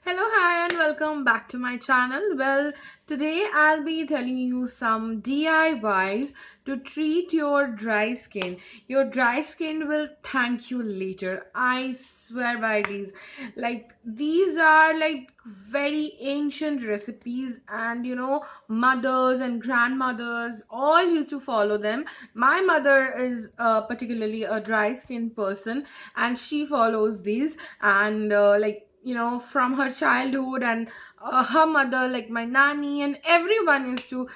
Hello, hi, and welcome back to my channel. Well, today I'll be telling you some DIYs to treat your dry skin. Your dry skin will thank you later. I swear by these. These are very ancient recipes, and mothers and grandmothers all used to follow them. My mother is particularly a dry skin person, and she follows these, and from her childhood, and her mother, like my nanny, and everyone used to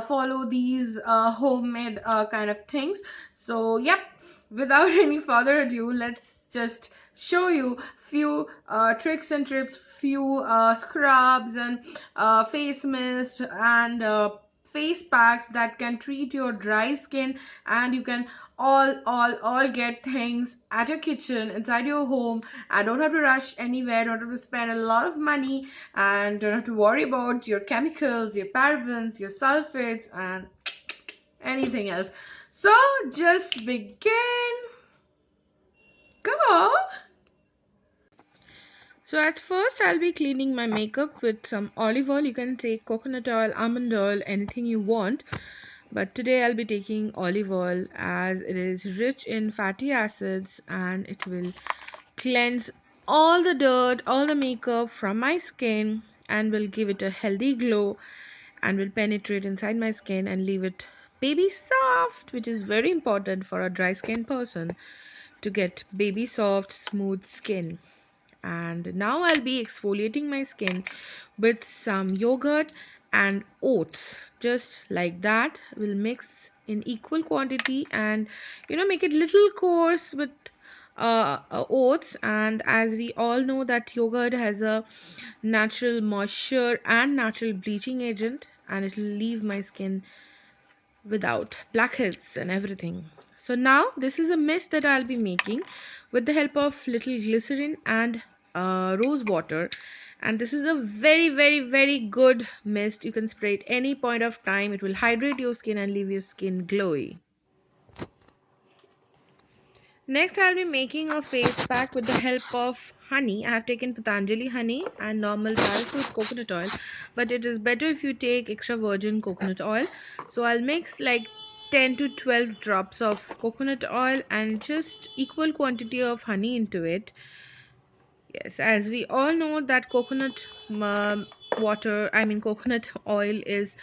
follow these homemade kind of things. So yep, without any further ado, let's just show you few tricks and tips, few scrubs and face mist and face packs that can treat your dry skin, and you can all get things at your kitchen, inside your home, and don't have to rush anywhere, don't have to spend a lot of money, and don't have to worry about your chemicals, your parabens, your sulfates, and anything else. So just begin. Go. So at first I'll be cleaning my makeup with some olive oil. You can take coconut oil, almond oil, anything you want. But today I'll be taking olive oil as it is rich in fatty acids, and it will cleanse all the dirt, all the makeup from my skin, and will give it a healthy glow, and will penetrate inside my skin and leave it baby soft, which is very important for a dry skin person to get baby soft, smooth skin. And now I'll be exfoliating my skin with some yogurt and oats, just like that. We'll mix in equal quantity, and make it little coarse with oats. And as we all know that yogurt has a natural moisture and natural bleaching agent, and it will leave my skin without blackheads and everything. So now this is a mist that I'll be making with the help of little glycerin and rose water. And this is a very good mist. You can spray it any point of time. It will hydrate your skin and leave your skin glowy. Next, I'll be making a face pack with the help of honey. I have taken Patanjali honey and normal paraffin coconut oil, but it is better if you take extra virgin coconut oil. So I'll mix like 10 to 12 drops of coconut oil and just equal quantity of honey into it. Yes, as we all know that coconut oil is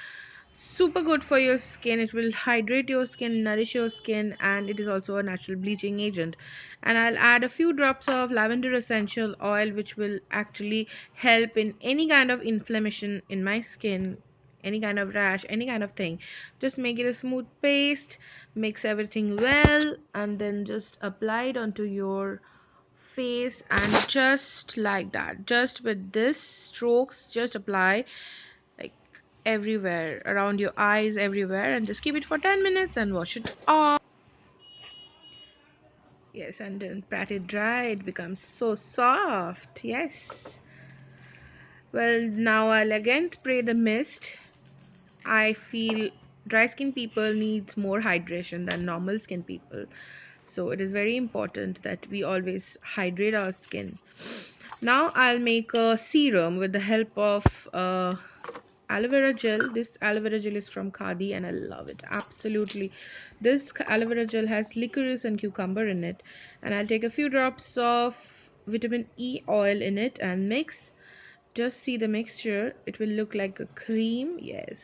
super good for your skin. It will hydrate your skin, nourish your skin, and it is also a natural bleaching agent. And I'll add a few drops of lavender essential oil, which will actually help in any kind of inflammation in my skin, any kind of rash, any kind of thing. Just make it a smooth paste, mix everything well, and then just apply it onto your face, and just like that, just with this strokes, just apply like everywhere, around your eyes, everywhere, and just keep it for 10 minutes and wash it off. Yes, and then pat it dry, it becomes so soft. Yes. Well, now I'll again spray the mist. I feel dry skin people needs more hydration than normal skin people, so it is very important that we always hydrate our skin. Now I'll make a serum with the help of aloe vera gel. This aloe vera gel is from Khadi, and I love it absolutely. This aloe vera gel has licorice and cucumber in it, and I'll take a few drops of vitamin E oil in it and mix. Just see the mixture, it will look like a cream. Yes,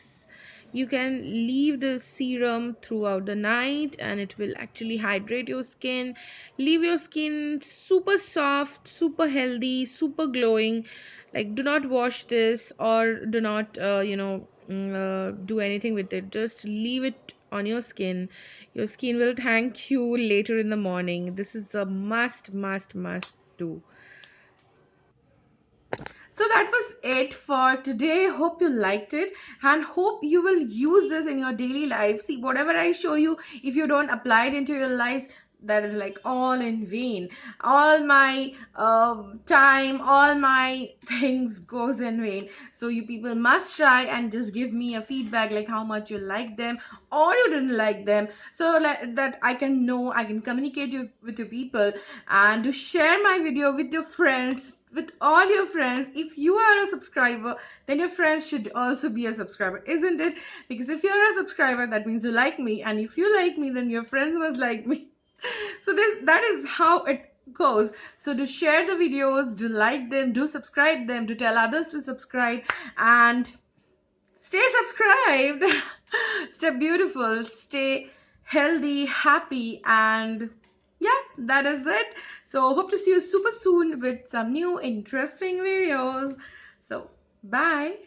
you can leave the serum throughout the night, and it will actually hydrate your skin, leave your skin super soft, super healthy, super glowing. Like, do not wash this, or do not do anything with it. Just leave it on your skin. Your skin will thank you later in the morning. This is a must do. So that was it for today. Hope you liked it, and hope you will use this in your daily life. See, whatever I show you, if you don't apply it into your lives, that is like all in vain. All my time, all my things goes in vain. So you people must try and just give me a feedback, like how much you like them or you didn't like them, so like that I can know, I can communicate with you people, and to share my video with your friends, with all your friends. If you are a subscriber, then your friends should also be a subscriber, isn't it? Because if you're a subscriber, that means you like me, and if you like me, then your friends must like me. So that is how it goes. So do share the videos, do like them, do subscribe them, do tell others to subscribe, and stay subscribed. Stay beautiful, stay healthy, happy, and yeah, that is it. So hope to see you super soon with some new interesting videos. So bye.